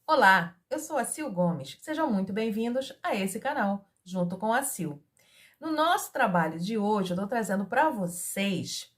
Olá, eu sou a Sil Gomes. Sejam muito bem-vindos a esse canal, junto com a Sil. No nosso trabalho de hoje, eu estou trazendo para vocês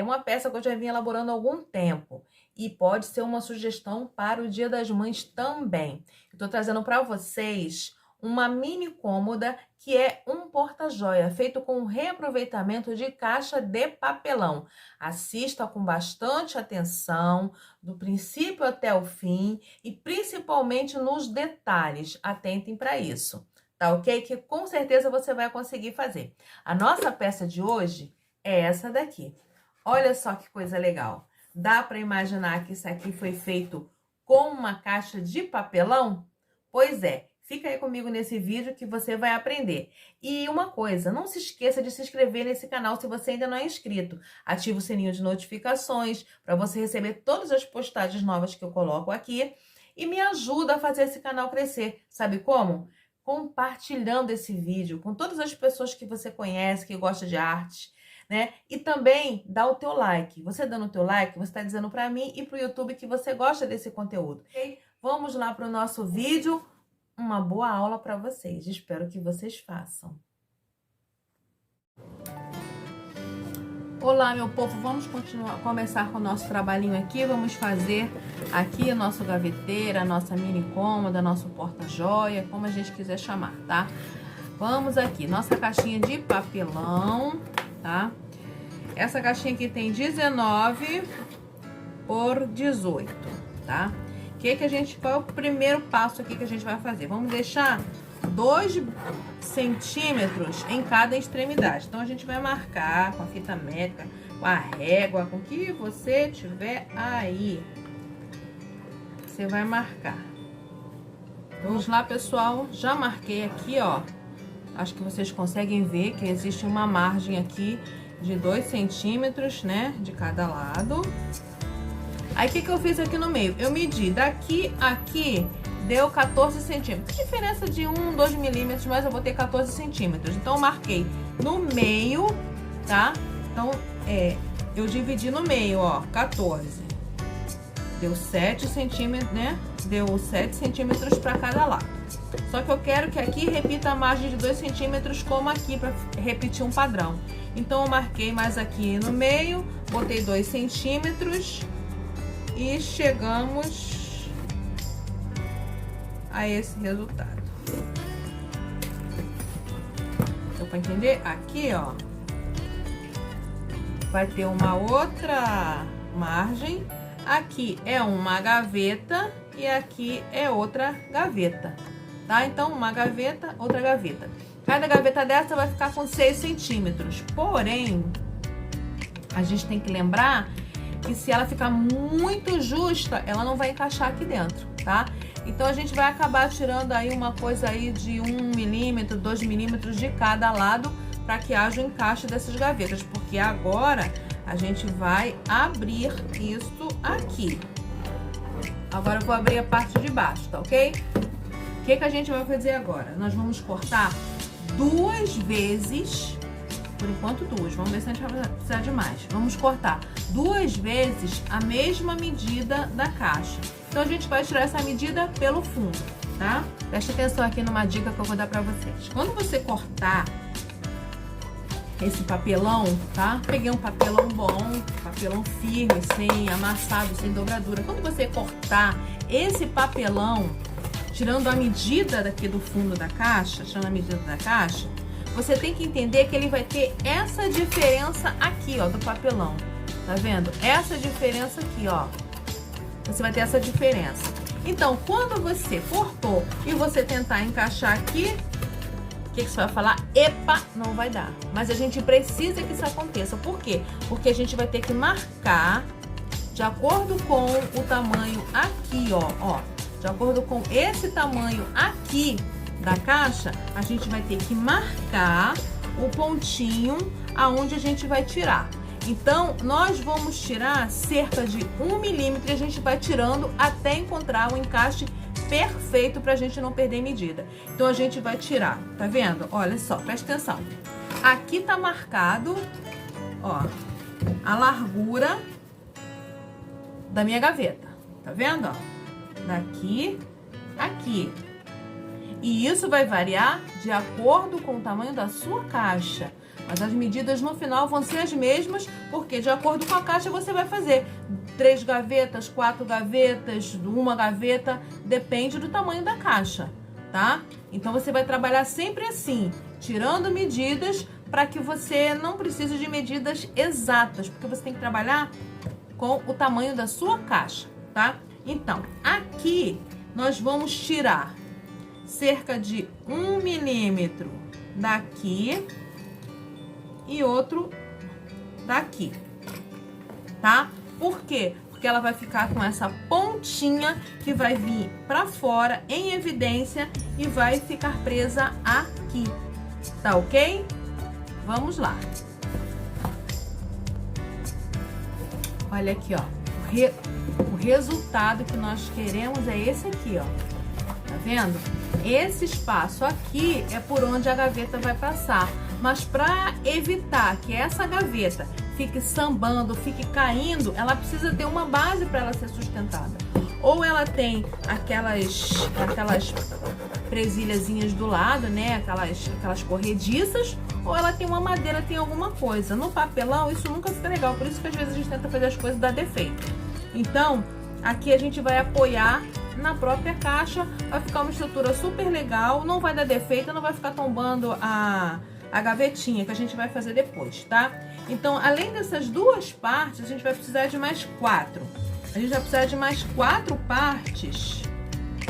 uma peça que eu já vim elaborando há algum tempo e pode ser uma sugestão para o Dia das Mães também. Estou trazendo para vocês uma mini cômoda que é um porta-joia feito com reaproveitamento de caixa de papelão. Assista com bastante atenção, do princípio até o fim e principalmente nos detalhes. Atentem para isso, tá ok? Que com certeza você vai conseguir fazer. A nossa peça de hoje é essa daqui. Olha só que coisa legal. Dá para imaginar que isso aqui foi feito com uma caixa de papelão? Pois é. Fica aí comigo nesse vídeo que você vai aprender. E uma coisa, não se esqueça de se inscrever nesse canal se você ainda não é inscrito. Ative o sininho de notificações para você receber todas as postagens novas que eu coloco aqui. E me ajuda a fazer esse canal crescer. Sabe como? Compartilhando esse vídeo com todas as pessoas que você conhece, que gosta de artes, né? E também dá o teu like. Você dando o teu like, você está dizendo para mim e para o YouTube que você gosta desse conteúdo. Ok? Vamos lá para o nosso vídeo. Uma boa aula para vocês. Espero que vocês façam. Olá, meu povo. Vamos começar com o nosso trabalhinho aqui. Vamos fazer aqui a nossa gaveteira, a nossa mini cômoda, nosso porta-joia, como a gente quiser chamar, tá? Vamos aqui, nossa caixinha de papelão, tá? Essa caixinha aqui tem 19 por 18, tá? Qual é o primeiro passo aqui que a gente vai fazer? Vamos deixar 2 centímetros em cada extremidade. Então, a gente vai marcar com a fita métrica, com a régua, com o que você tiver aí. Você vai marcar. Vamos lá, pessoal. Já marquei aqui, ó. Acho que vocês conseguem ver que existe uma margem aqui de 2 centímetros, né? De cada lado. Aí, o que eu fiz aqui no meio? Eu medi daqui a aqui, deu 14 centímetros. Diferença de 2 milímetros, mas eu vou ter 14 centímetros. Então, eu marquei no meio, tá? Então, eu dividi no meio, ó, 14. Deu 7 centímetros, né? Deu 7 centímetros para cada lado. Só que eu quero que aqui repita a margem de 2 centímetros como aqui, para repetir um padrão. Então, eu marquei mais aqui no meio, botei 2 centímetros... E chegamos a esse resultado. Deu para entender? Aqui, ó, vai ter uma outra margem. Aqui é uma gaveta e aqui é outra gaveta, tá? Então, uma gaveta, outra gaveta. Cada gaveta dessa vai ficar com 6 centímetros. Porém, a gente tem que lembrar que se ela ficar muito justa, ela não vai encaixar aqui dentro, tá? Então, a gente vai acabar tirando aí uma coisa aí de 1 milímetro, 2 milímetros de cada lado, para que haja o encaixe dessas gavetas, porque agora a gente vai abrir isso aqui. Agora eu vou abrir a parte de baixo, tá ok? O que a gente vai fazer agora? Nós vamos cortar 2 vezes... Por enquanto 2, vamos ver se a gente vai precisar de mais. Vamos cortar 2 vezes a mesma medida da caixa. Então, a gente vai tirar essa medida pelo fundo, tá? Preste atenção aqui numa dica que eu vou dar pra vocês. Quando você cortar esse papelão, tá? Peguei um papelão bom, papelão firme, sem amassado, sem dobradura. Quando você cortar esse papelão, tirando a medida daqui do fundo da caixa, você tem que entender que ele vai ter essa diferença aqui, ó, do papelão. Tá vendo? Essa diferença aqui, ó. Você vai ter essa diferença. Então, quando você cortou e você tentar encaixar aqui, o que você vai falar? Epa, não vai dar. Mas a gente precisa que isso aconteça. Por quê? Porque a gente vai ter que marcar de acordo com o tamanho aqui, ó. De acordo com esse tamanho aqui da caixa, a gente vai ter que marcar o pontinho aonde a gente vai tirar. Então, nós vamos tirar cerca de 1 milímetro e a gente vai tirando até encontrar o encaixe perfeito pra gente não perder medida. Então, a gente vai tirar, tá vendo? Olha só, presta atenção. Aqui tá marcado, ó, a largura da minha gaveta, tá vendo, ó? daqui, aqui. E isso vai variar de acordo com o tamanho da sua caixa. Mas as medidas no final vão ser as mesmas, porque de acordo com a caixa você vai fazer 3 gavetas, 4 gavetas, 1 gaveta, depende do tamanho da caixa, tá? Então você vai trabalhar sempre assim, tirando medidas para que você não precise de medidas exatas, porque você tem que trabalhar com o tamanho da sua caixa, tá? Então, aqui nós vamos tirar cerca de 1 milímetro daqui e outro daqui, tá? Por quê? Porque ela vai ficar com essa pontinha que vai vir pra fora, em evidência, e vai ficar presa aqui, tá ok? Vamos lá. Olha aqui, ó. O resultado que nós queremos é esse aqui, ó. Tá vendo? Esse espaço aqui é por onde a gaveta vai passar. Mas para evitar que essa gaveta fique sambando, fique caindo, ela precisa ter uma base para ela ser sustentada. Ou ela tem aquelas presilhazinhas do lado, né? Aquelas corrediças, ou ela tem uma madeira, tem alguma coisa. No papelão isso nunca fica legal, por isso que às vezes a gente tenta fazer as coisas e dá defeito. Então, aqui a gente vai apoiar na própria caixa, vai ficar uma estrutura super legal, não vai dar defeito, não vai ficar tombando a gavetinha que a gente vai fazer depois, tá? Então, além dessas duas partes, a gente vai precisar de mais 4. A gente vai precisar de mais 4 partes.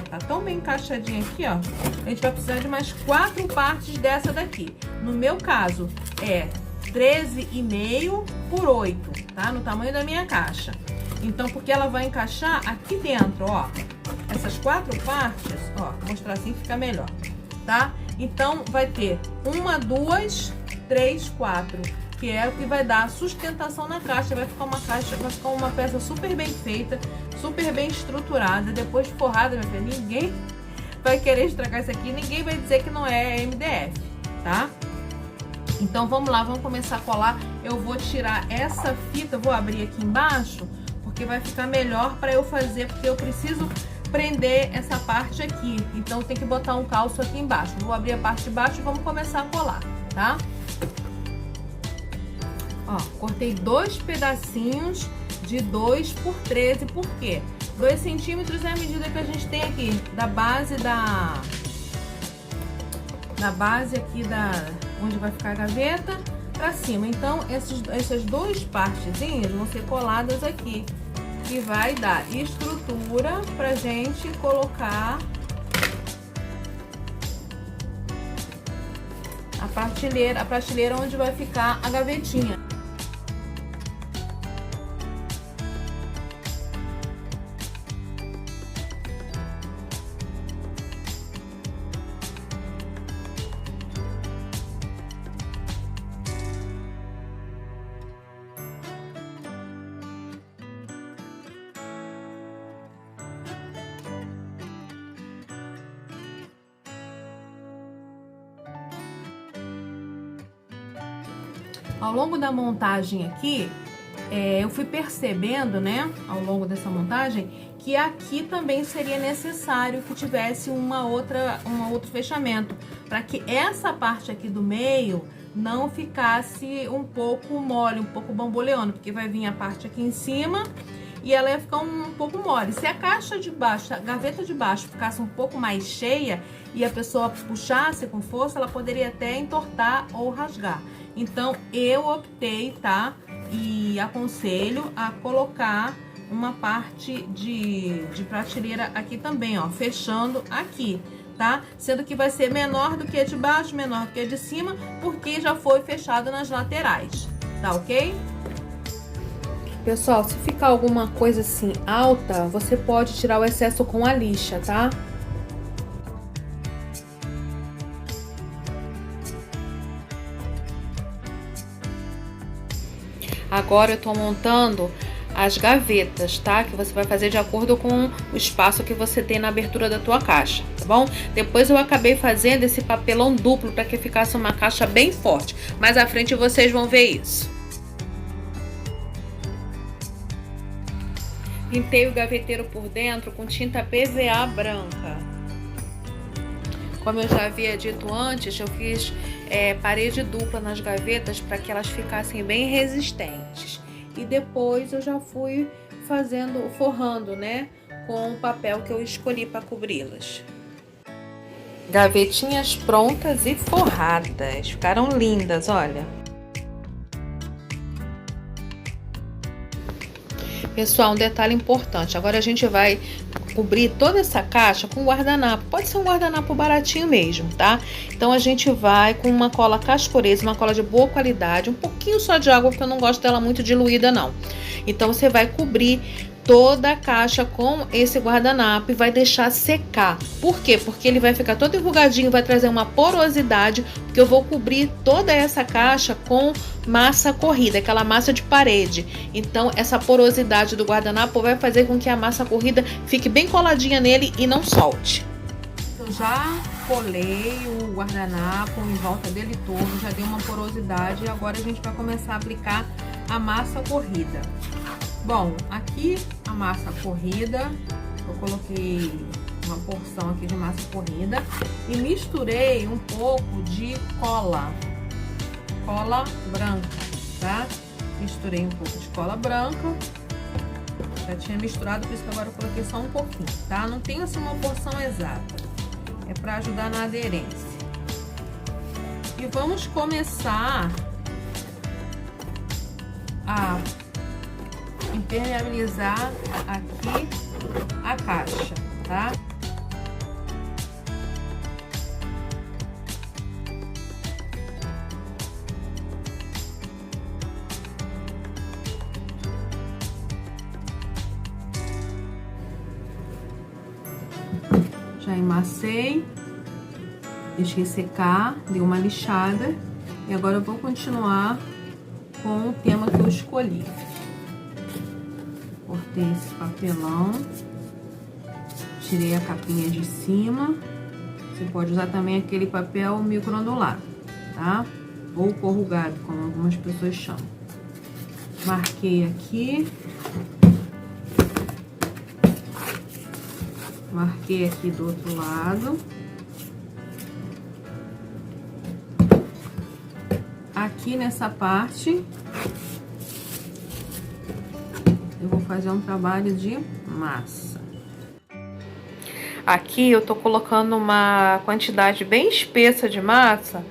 Tá tão bem encaixadinho aqui, ó. A gente vai precisar de mais 4 partes dessa daqui. No meu caso, é 13,5 por 8, tá? No tamanho da minha caixa. Então, porque ela vai encaixar aqui dentro, ó. Essas 4 partes, ó, vou mostrar assim que fica melhor, tá? Então, vai ter 1, 2, 3, 4, que é o que vai dar sustentação na caixa. Vai ficar uma peça super bem feita, super bem estruturada. Depois de forrada, meu filho, ninguém vai querer estragar isso aqui, ninguém vai dizer que não é MDF, tá? Então, vamos lá, vamos começar a colar. Eu vou tirar essa fita, vou abrir aqui embaixo, porque vai ficar melhor para eu fazer, porque eu preciso prender essa parte aqui, então tem que botar um calço aqui embaixo. Vou abrir a parte de baixo e vamos começar a colar, tá? Ó, cortei 2 pedacinhos de 2 por 13, por quê? 2 centímetros é a medida que a gente tem aqui, da base aqui onde vai ficar a gaveta, pra cima. Então, essas 2 partezinhas vão ser coladas aqui, que vai dar estrutura pra gente colocar a prateleira onde vai ficar a gavetinha. Ao longo da montagem aqui, eu fui percebendo, né, ao longo dessa montagem, que aqui também seria necessário que tivesse um outro fechamento, para que essa parte aqui do meio não ficasse um pouco mole, um pouco bamboleando, porque vai vir a parte aqui em cima e ela ia ficar um pouco mole. Se a caixa de baixo, a gaveta de baixo ficasse um pouco mais cheia e a pessoa puxasse com força, ela poderia até entortar ou rasgar. Então, eu optei, tá? E aconselho a colocar uma parte de prateleira aqui também, ó, fechando aqui, tá? Sendo que vai ser menor do que a de baixo, menor do que a de cima, porque já foi fechado nas laterais, tá ok? Pessoal, se ficar alguma coisa assim alta, você pode tirar o excesso com a lixa, tá? Agora eu tô montando as gavetas, tá? Que você vai fazer de acordo com o espaço que você tem na abertura da tua caixa, tá bom? Depois eu acabei fazendo esse papelão duplo para que ficasse uma caixa bem forte. Mais à frente vocês vão ver isso. Pintei o gaveteiro por dentro com tinta PVA branca. Como eu já havia dito antes, eu fiz parede dupla nas gavetas para que elas ficassem bem resistentes. E depois eu já fui forrando, né, com o papel que eu escolhi para cobri-las. Gavetinhas prontas e forradas. Ficaram lindas, olha. Pessoal, um detalhe importante. Agora a gente vai cobrir toda essa caixa com guardanapo. Pode ser um guardanapo baratinho mesmo, tá? Então a gente vai com uma cola Cascorese, uma cola de boa qualidade, um pouquinho só de água, porque eu não gosto dela muito diluída, não. Então você vai cobrir toda a caixa com esse guardanapo e vai deixar secar. Por quê? Porque ele vai ficar todo enrugadinho, vai trazer uma porosidade, porque eu vou cobrir toda essa caixa com massa corrida, aquela massa de parede. Então essa porosidade do guardanapo vai fazer com que a massa corrida fique bem coladinha nele e não solte. Eu já colei o guardanapo em volta dele todo, já deu uma porosidade e agora a gente vai começar a aplicar a massa corrida. Bom, aqui a massa corrida, eu coloquei uma porção aqui de massa corrida e misturei um pouco de cola branca, tá? Misturei um pouco de cola branca, já tinha misturado, por isso que agora eu coloquei só um pouquinho, tá? Não tem assim uma porção exata, é para ajudar na aderência. E vamos começar a impermeabilizar aqui a caixa, tá? Já emassei, deixei secar, dei uma lixada e agora eu vou continuar com o tema que eu escolhi. Cortei esse papelão, tirei a capinha de cima. Você pode usar também aquele papel microondulado, tá? Ou corrugado, como algumas pessoas chamam. Marquei aqui. Marquei aqui do outro lado. Aqui nessa parte eu vou fazer um trabalho de massa. Aqui eu tô colocando uma quantidade bem espessa de massa.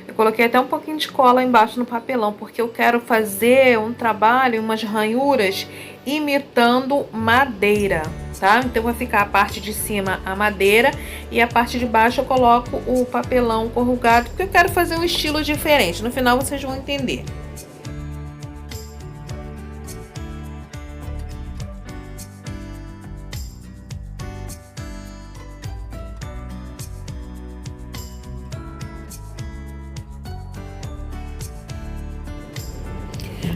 Eu coloquei até um pouquinho de cola embaixo no papelão, porque eu quero fazer um trabalho, umas ranhuras imitando madeira, tá? Então vai ficar a parte de cima a madeira e a parte de baixo eu coloco o papelão corrugado, porque eu quero fazer um estilo diferente. No final vocês vão entender.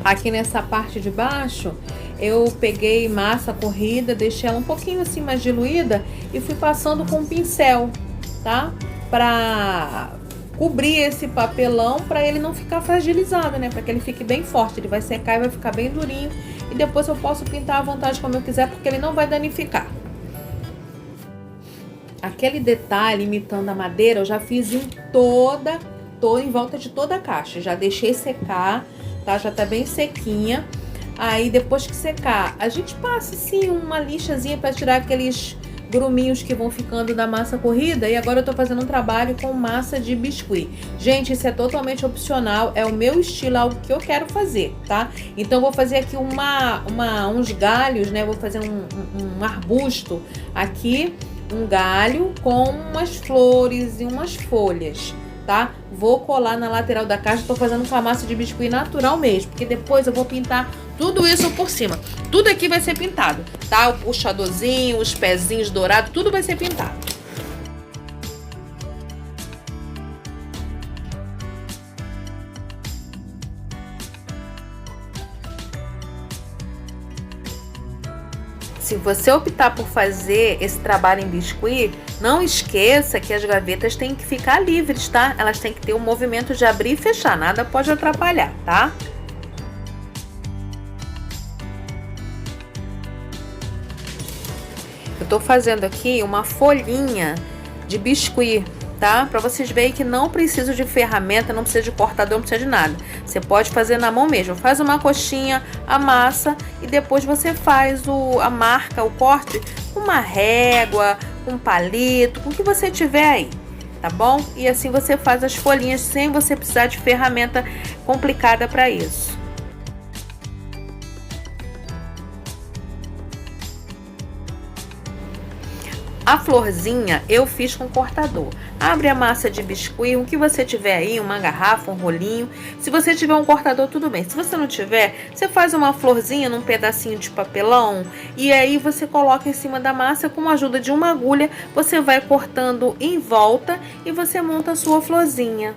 Aqui nessa parte de baixo, eu peguei massa corrida, deixei ela um pouquinho assim mais diluída e fui passando com um pincel, tá? Pra cobrir esse papelão, pra ele não ficar fragilizado, né? Pra que ele fique bem forte, ele vai secar e vai ficar bem durinho. E depois eu posso pintar à vontade como eu quiser, porque ele não vai danificar. Aquele detalhe imitando a madeira, eu já fiz em em volta de toda a caixa. Já deixei secar, tá? Já tá bem sequinha. Aí depois que secar, a gente passa assim uma lixazinha para tirar aqueles gruminhos que vão ficando da massa corrida. E agora eu tô fazendo um trabalho com massa de biscuit. Gente, isso é totalmente opcional, é o meu estilo, algo que eu quero fazer, tá? Então eu vou fazer aqui uns galhos, né? Vou fazer um arbusto aqui, um galho com umas flores e umas folhas, tá? Vou colar na lateral da caixa, tô fazendo com a massa de biscuit natural mesmo, porque depois eu vou pintar tudo isso por cima. Tudo aqui vai ser pintado, tá? O puxadorzinho, os pezinhos dourados, tudo vai ser pintado. Se você optar por fazer esse trabalho em biscuit, não esqueça que as gavetas têm que ficar livres, tá? Elas têm que ter um movimento de abrir e fechar, nada pode atrapalhar, tá? Eu tô fazendo aqui uma folhinha de biscuit, tá? Pra vocês verem que não precisa de ferramenta, não precisa de cortador, não precisa de nada. Você pode fazer na mão mesmo. Faz uma coxinha, amassa e depois você faz a marca, o corte com uma régua, com um palito, com o que você tiver aí, tá bom? E assim você faz as folhinhas sem você precisar de ferramenta complicada para isso. A florzinha eu fiz com cortador. Abre a massa de biscuit, o que você tiver aí, uma garrafa, um rolinho. Se você tiver um cortador, tudo bem. Se você não tiver, você faz uma florzinha num pedacinho de papelão e aí você coloca em cima da massa com a ajuda de uma agulha. Você vai cortando em volta e você monta a sua florzinha.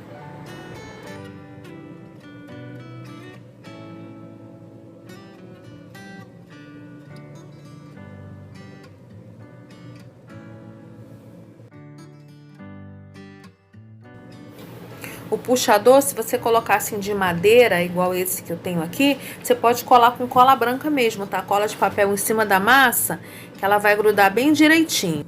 O puxador, se você colocar assim de madeira, igual esse que eu tenho aqui, você pode colar com cola branca mesmo, tá? Cola de papel em cima da massa, que ela vai grudar bem direitinho.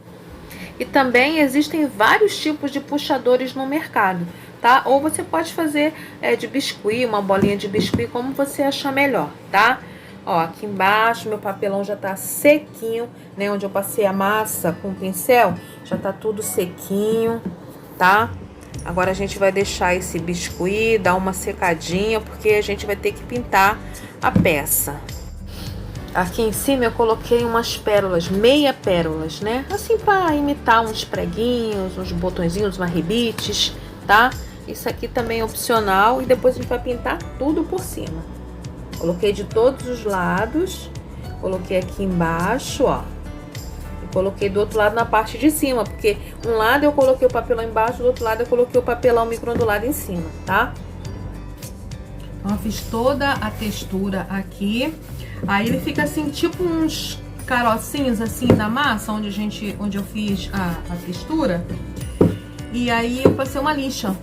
E também existem vários tipos de puxadores no mercado, tá? Ou você pode fazer de biscuit, uma bolinha de biscuit, como você achar melhor, tá? Ó, aqui embaixo meu papelão já tá sequinho, né? Onde eu passei a massa com o pincel, já tá tudo sequinho, tá? Agora a gente vai deixar esse biscuit, dar uma secadinha, porque a gente vai ter que pintar a peça. Aqui em cima eu coloquei umas pérolas, meia pérolas, né? Assim para imitar uns preguinhos, uns botõezinhos, umas rebites, tá? Isso aqui também é opcional e depois a gente vai pintar tudo por cima. Coloquei de todos os lados, coloquei aqui embaixo, ó. Coloquei do outro lado na parte de cima, porque um lado eu coloquei o papelão embaixo, do outro lado eu coloquei o papelão microondulado em cima, tá? Então, eu fiz toda a textura aqui. Aí ele fica assim, tipo uns carocinhos assim da massa, onde eu fiz a textura. E aí eu passei uma lixa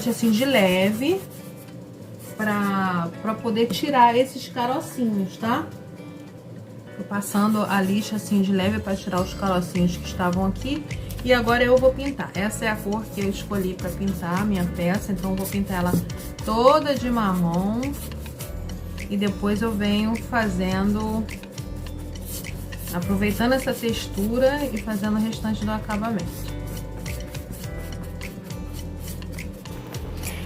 assim de leve, pra poder tirar esses carocinhos, tá? Tô passando a lixa assim de leve para tirar os carocinhos que estavam aqui. E agora eu vou pintar. Essa é a cor que eu escolhi para pintar a minha peça. Então eu vou pintar ela toda de marrom. E depois eu venho fazendo... aproveitando essa textura e fazendo o restante do acabamento.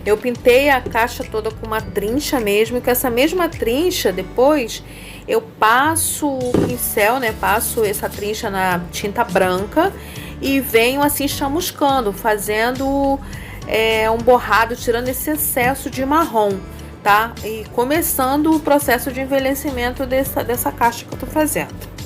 Eu pintei a caixa toda com uma trincha mesmo. E com essa mesma trincha, depois... eu passo o pincel, né? Passo essa trincha na tinta branca e venho assim chamuscando, fazendo um borrado, tirando esse excesso de marrom, tá? E começando o processo de envelhecimento dessa caixa que eu tô fazendo.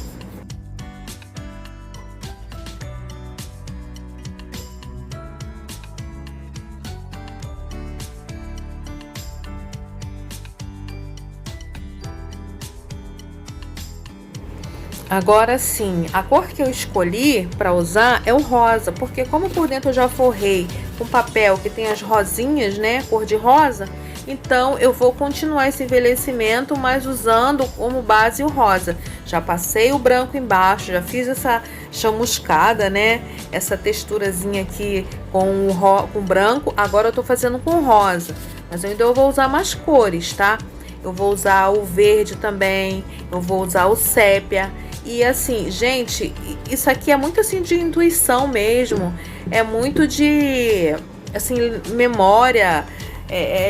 Agora sim, a cor que eu escolhi para usar é o rosa, porque como por dentro eu já forrei com papel que tem as rosinhas, né, cor de rosa, então eu vou continuar esse envelhecimento, mas usando como base o rosa. Já passei o branco embaixo, já fiz essa chamuscada, né, essa texturazinha aqui com branco, agora eu tô fazendo com rosa, mas eu ainda vou usar mais cores, tá? Eu vou usar o verde também, eu vou usar o sépia. E assim, gente, isso aqui é muito assim de intuição mesmo, é muito de, assim, memória,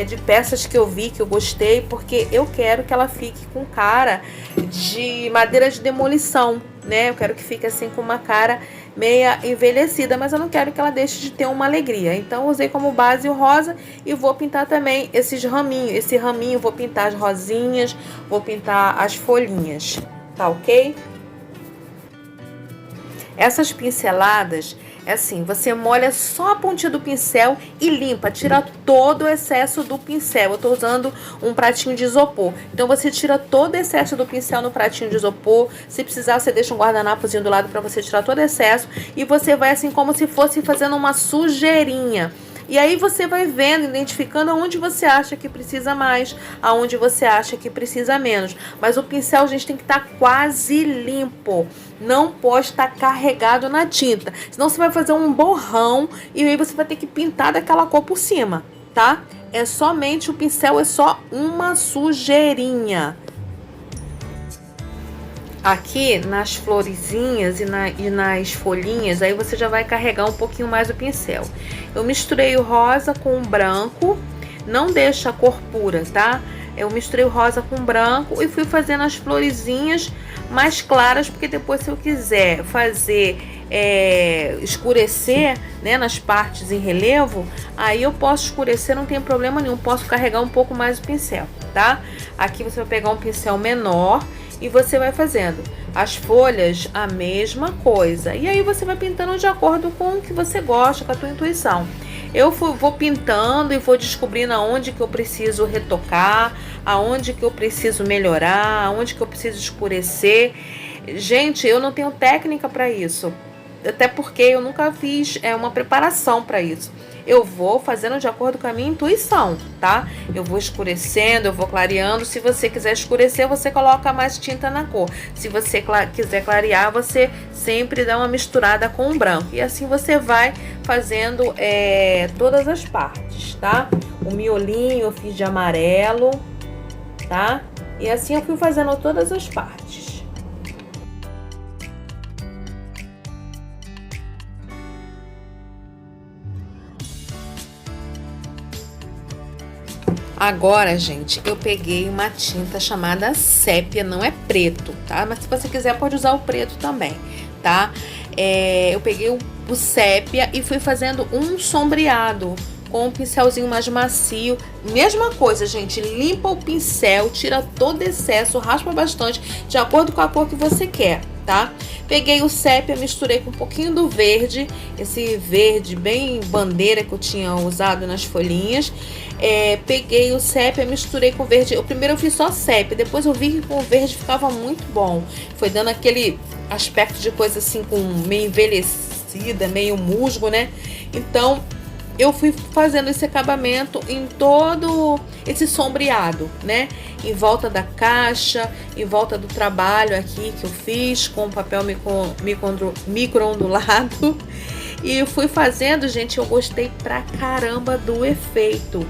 de peças que eu vi, que eu gostei, porque eu quero que ela fique com cara de madeira de demolição, né? Eu quero que fique assim com uma cara meia envelhecida, mas eu não quero que ela deixe de ter uma alegria. Então, eu usei como base o rosa e vou pintar também esses raminhos. Esse raminho, vou pintar as rosinhas, vou pintar as folhinhas, tá ok? Essas pinceladas, é assim, você molha só a pontinha do pincel e limpa, tira todo o excesso do pincel. Eu tô usando um pratinho de isopor, então você tira todo o excesso do pincel no pratinho de isopor. Se precisar, você deixa um guardanapozinho do lado para você tirar todo o excesso. E você vai assim como se fosse fazendo uma sujeirinha. E aí você vai vendo, identificando aonde você acha que precisa mais, aonde você acha que precisa menos. Mas o pincel, gente, tem que estar quase limpo. Não pode estar carregado na tinta. Senão você vai fazer um borrão e aí você vai ter que pintar daquela cor por cima, tá? É somente o pincel, é só uma sujeirinha. Aqui nas florezinhas e nas folhinhas, aí você já vai carregar um pouquinho mais o pincel. Eu misturei o rosa com o branco, não deixa a cor pura, tá? Eu misturei o rosa com o branco e fui fazendo as florezinhas mais claras, porque depois, se eu quiser fazer escurecer, né, nas partes em relevo, aí eu posso escurecer, não tem problema nenhum, posso carregar um pouco mais o pincel, tá? Aqui você vai pegar um pincel menor e você vai fazendo as folhas, a mesma coisa. E aí você vai pintando de acordo com o que você gosta, com a tua intuição. Eu vou pintando e vou descobrindo aonde que eu preciso retocar, aonde que eu preciso melhorar, aonde que eu preciso escurecer. Gente, eu não tenho técnica para isso. Até porque eu nunca fiz uma preparação para isso. Eu vou fazendo de acordo com a minha intuição, tá? Eu vou escurecendo, eu vou clareando. Se você quiser escurecer, você coloca mais tinta na cor. Se você quiser clarear, você sempre dá uma misturada com o branco. E assim você vai fazendo todas as partes, tá? O miolinho eu fiz de amarelo, tá? E assim eu fui fazendo todas as partes. Agora, gente, eu peguei uma tinta chamada sépia, não é preto, tá? Mas se você quiser, pode usar o preto também, tá? Eu peguei o sépia e fui fazendo um sombreado com um pincelzinho mais macio. Mesma coisa, gente, limpa o pincel, tira todo excesso, raspa bastante, de acordo com a cor que você quer, tá? Peguei o sépia, misturei com um pouquinho do verde, esse verde bem bandeira que eu tinha usado nas folhinhas. Peguei o sépia, misturei com o verde. Primeiro eu fiz só sépia, depois eu vi que com o verde ficava muito bom. Foi dando aquele aspecto de coisa assim, com meio envelhecida, meio musgo, né? Então eu fui fazendo esse acabamento em todo esse sombreado, né? Em volta da caixa, em volta do trabalho aqui que eu fiz com papel micro-ondulado. E eu fui fazendo, gente, eu gostei pra caramba do efeito.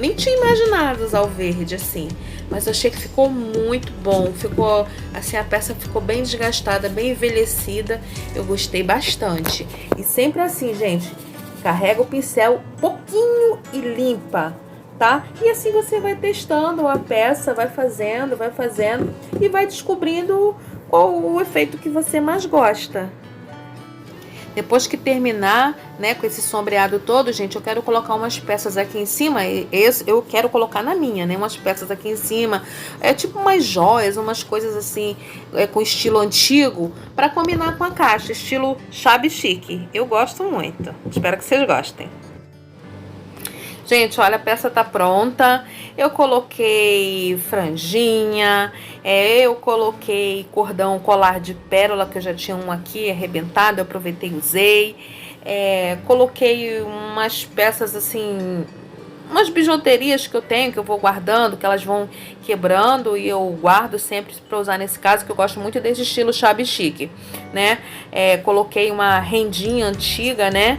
Nem tinha imaginado usar o verde assim, mas eu achei que ficou muito bom. Ficou assim, a peça ficou bem desgastada, bem envelhecida. Eu gostei bastante. E sempre assim, gente, carrega o pincel pouquinho e limpa, tá? E assim você vai testando a peça, vai fazendo e vai descobrindo qual o efeito que você mais gosta. Depois que terminar, né, com esse sombreado todo, gente, eu quero colocar umas peças aqui em cima. Eu quero colocar na minha, né, umas peças aqui em cima. Tipo umas joias, umas coisas assim, com estilo antigo, para combinar com a caixa, estilo chave chique. Eu gosto muito. Espero que vocês gostem. Gente, olha, a peça tá pronta. Eu coloquei franjinha, eu coloquei cordão colar de pérola, que eu já tinha um aqui arrebentado, eu aproveitei e usei. Coloquei umas peças assim, umas bijuterias que eu tenho, que eu vou guardando, que elas vão quebrando e eu guardo sempre para usar nesse caso, que eu gosto muito desse estilo chave chique, né? Coloquei uma rendinha antiga, né?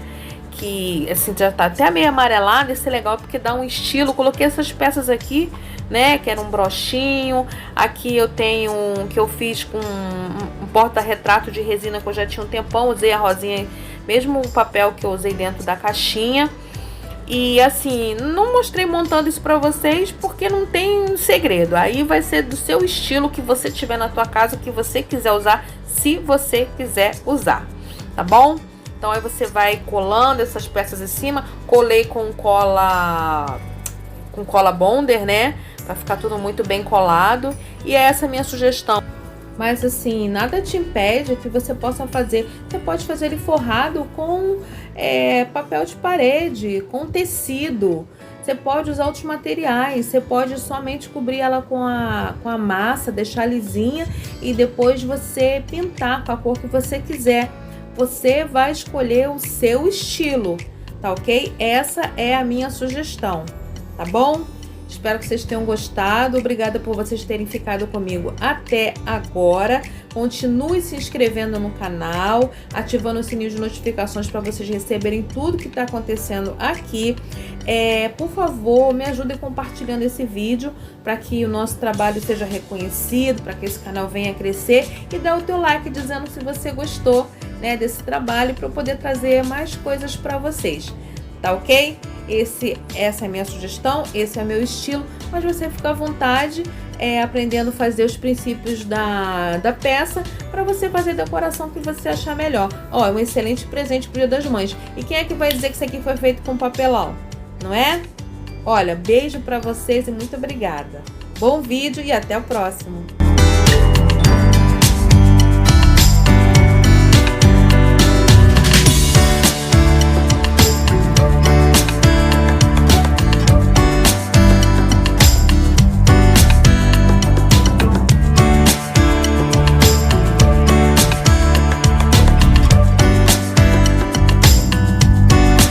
Que assim já tá até meio amarelado. Esse é legal porque dá um estilo. Coloquei essas peças aqui, né, que era um brochinho. Aqui eu tenho um que eu fiz com um porta-retrato de resina que eu já tinha um tempão. Usei a rosinha, mesmo o papel que eu usei dentro da caixinha. E assim, não mostrei montando isso pra vocês porque não tem segredo. Aí vai ser do seu estilo, que você tiver na tua casa, que você quiser usar, se você quiser usar, tá bom? Então aí você vai colando essas peças em cima. Colei com cola bonder, né? Pra ficar tudo muito bem colado. E é essa a minha sugestão. Mas assim, nada te impede que você possa fazer. Você pode fazer ele forrado com papel de parede, com tecido. Você pode usar outros materiais. Você pode somente cobrir ela com a massa, deixar lisinha e depois você pintar com a cor que você quiser. Você vai escolher o seu estilo, tá ok? Essa é a minha sugestão, tá bom? Espero que vocês tenham gostado. Obrigada por vocês terem ficado comigo até agora. Continue se inscrevendo no canal, ativando o sininho de notificações para vocês receberem tudo que está acontecendo aqui. Por favor, me ajudem compartilhando esse vídeo para que o nosso trabalho seja reconhecido, para que esse canal venha crescer, e dá o teu like dizendo se você gostou, né, desse trabalho, para eu poder trazer mais coisas para vocês. Tá ok? Essa é a minha sugestão, esse é o meu estilo, mas você fica à vontade aprendendo a fazer os princípios da peça para você fazer a decoração que você achar melhor. Ó, é um excelente presente pro Dia das Mães. E quem é que vai dizer que isso aqui foi feito com papelão? Não é? Olha, beijo para vocês e muito obrigada. Bom vídeo e até o próximo.